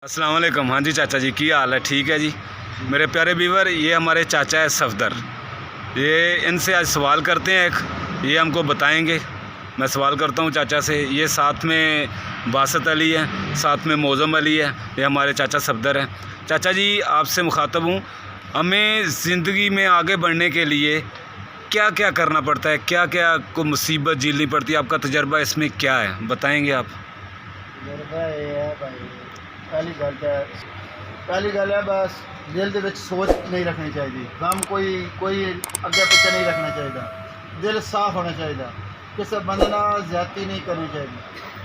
अस्सलाम वालेकुम। हाँ जी चाचा जी, की हाल है? ठीक है जी मेरे प्यारे व्यूवर। ये हमारे चाचा है सफदर। ये इनसे आज सवाल करते हैं, एक ये हमको बताएंगे। मैं सवाल करता हूँ चाचा से। ये साथ में बासत अली है, साथ में मौज़म अली है, ये हमारे चाचा सफदर हैं। चाचा जी आपसे मुखातब हूँ, हमें ज़िंदगी में आगे बढ़ने के लिए क्या क्या करना पड़ता है, क्या क्या को मुसीबत झेलनी पड़ती है? आपका तजर्बा इसमें क्या है, बताएंगे आप? तजर्बा ये है भाई, पहली गल है बस दिल दे विच सोच नहीं रखनी चाहिए। गम कोई अगे पिछे नहीं रखना चाहिए। दिल साफ होना चाहिए। किसी बंदे नाल ज्यादती नहीं करनी चाहिए।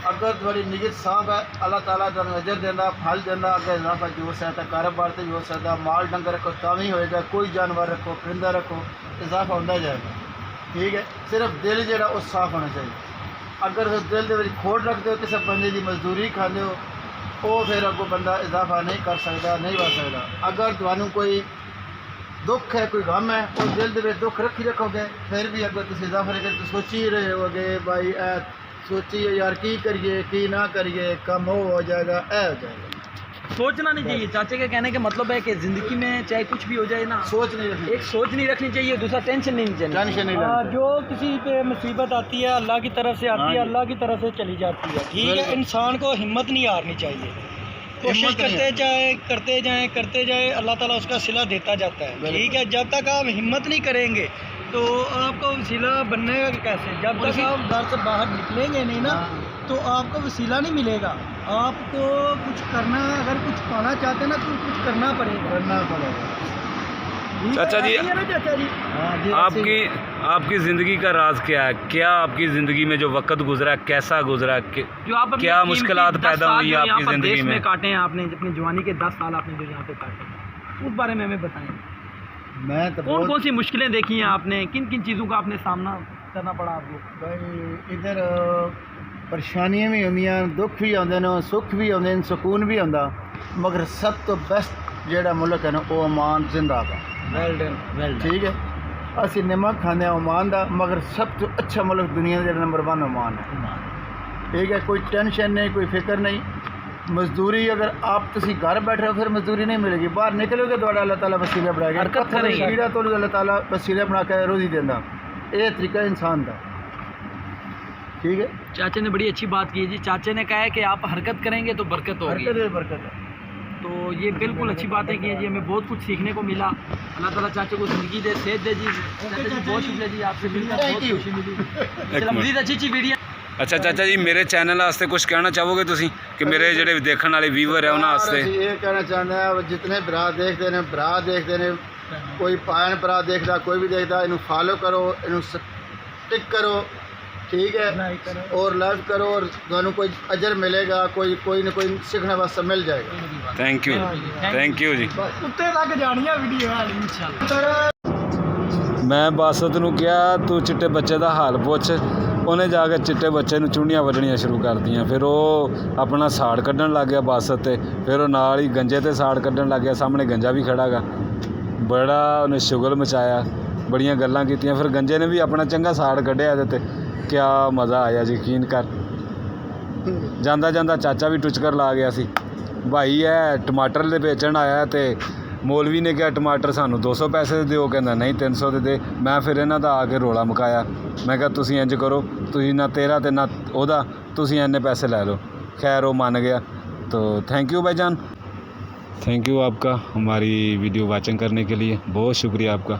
अगर थोड़ी नीयत साफ है, अल्लाह ताला तुहानू अजर देंदा, फल देंदा, अगे इजाफा जो हो सकता, कारोबार से भी हो सकता, माल डंगर रखो तां भी होएगा, कोई जानवर रखो, परिंदा रखो, इजाफा होंदा जाएगा। ठीक है, सिर्फ दिल जिहड़ा वो साफ होना चाहिए। अगर उस दिल दे विच खोट रखते हो, किसी बंदे की मजदूरी खाते हो, वो फिर अगों बंदा इजाफा नहीं कर सकता, नहीं बढ़ सकता। अगर तुहानू कोई दुख है, कोई गम है, और दिल दे विच दुख रखोगे, फिर भी अगर तुम इजाफा नहीं करते सोची ही रहे होगे भाई सोचिए यार की करिए की ना करिए, कम हो जाएगा, हो जाएगा। सोचना नहीं चाहिए। चाचे के कहने का मतलब है कि ज़िंदगी में चाहे कुछ भी हो जाए ना, सोच नहीं रखनी, एक सोच नहीं रखनी चाहिए, दूसरा टेंशन नहीं चाहिए। टेंशन नहीं रखनी। जो किसी पे मुसीबत आती है अल्लाह की तरफ से आती है, अल्लाह की तरफ से चली जाती है। ठीक है, इंसान को हिम्मत नहीं हारनी चाहिए। कोशिश करते जाए अल्लाह ताला उसका सिला देता जाता है। ठीक है, जब तक आप हिम्मत नहीं करेंगे तो आपको वसीला बनने का कैसे? जब तक आप घर से बाहर निकलेंगे नहीं ना, तो आपको वसीला नहीं मिलेगा। आपको कुछ करना, अगर कुछ पाना चाहते हैं ना तो कुछ करना पड़ेगा। चाचा जी, चाचा जी, आपकी ज़िंदगी का राज क्या है? क्या आपकी ज़िंदगी में जो वक्त गुजरा है कैसा गुजरा? जो आप क्या मुश्किलात पैदा हुई है आपकी ज़िंदगी में? काटे हैं आपने, अपनी जवानी के 10 साल आपने जो यहाँ पे काटे, उस बारे में हमें बताएं। मैं तो कौन सी मुश्किलें देखी हैं आपने, किन किन चीज़ों का आपने सामना करना पड़ा आपको? भाई इधर परेशानियां भी होंदियां, दुख भी आते हैं, सुख भी आते हैं, सुकून भी आता, मगर सब तो बेस्ट जेड़ा मुल्क है ना वो ओमान जिंदाबाद। Well done. ठीक है, असी नमक खाने ओमान का, मगर सब तो अच्छा मुल्क दुनिया का नंबर 1 ओमान है। ठीक है, कोई टेंशन नहीं, कोई फिक्र नहीं। मजदूरी अगर आप तुसी घर बैठे हो फिर मजदूरी नहीं मिलेगी, बाहर निकलोगे तो अल्लाह ताला वसीला बनाएगा। हरकत करेंगे, कीड़ा तो अल्लाह ताला वसीला बना के रोज़ी देता। ये तरीका इंसान का। ठीक है, चाचे ने बड़ी अच्छी बात की है जी। चाचे ने कहा है कि आप हरकत करेंगे तो बरकत होगी। बरकत है। तो ये बिल्कुल अच्छी बातें की है जी, हमें बहुत कुछ सीखने को मिला। अल्लाह ताला चाचे को ज़िंदगी दे, सेहत दे जी। चाचा जी बहुत शुक्रिया जी, आपसे मिलकर बहुत खुशी मिली। चलो मज़ीद अच्छी वीडियो। अच्छा चाचा जी, मेरे चैनल वास्ते कुछ कहना चाहोगे तुसी कि मेरे ਜਿਹੜੇ ਦੇਖਣ ਵਾਲੇ ਵੀਵਰ ਹੈ ਉਹਨਾਂ ਵਾਸਤੇ? ये कहना चाहते हैं जितने भरा देखते हैं, कोई भैन भरा देखता, कोई भी देखता, इन्हू फॉलो करो, इन्हू टिक करो। ठीक है, और लाइव करो, और तुहानू कोई अजर मिलेगा, कोई ना कोई सीखने वास्ते मिल जाएगा। थैंक यू जी। उत्ते तक जानी है वीडियो इंशाल्लाह। मैं बासत नूं कहा तू चिट्टे बच्चे का हाल पुछ, उन्हें जाके चिट्टे बच्चे नूं चूड़ियां वड्डणियां शुरू कर दियां। फिर वो अपना साड़ कड्ढण लग गया बासत ते, फिर वो नाल ही गंजे ते साड़ कड्ढण लग गया। सामने गंजा भी खड़ा गा, बड़ा उन्हें शुगल मचाया, बड़ियां गल्लां कीतियां। फिर गंजे ने भी अपना चंगा साड़ कड्ढिया इहदे ते, क्या मज़ा आया यकीन कर। जांदा जांदा चाचा भी टुचकर ला गया सी। भाई है टमाटर दे बेचण आया ते मौलवी ने कहा टमाटर सानू 200 पैसे दे दिओ, कहंदा नहीं 300 दे दे। मैं फिर इन्हां दा आके रोला मुकाया, मैं कहा तुसीं इंज करो, तुसीं ना तेरा ते ना ओहदा, तुसीं इन्ने पैसे लै लो। खैर वो मान गया। तो थैंक यू भाईजान, थैंक यू आपका हमारी वीडियो वाचिंग करने के लिए, बहुत शुक्रिया आपका।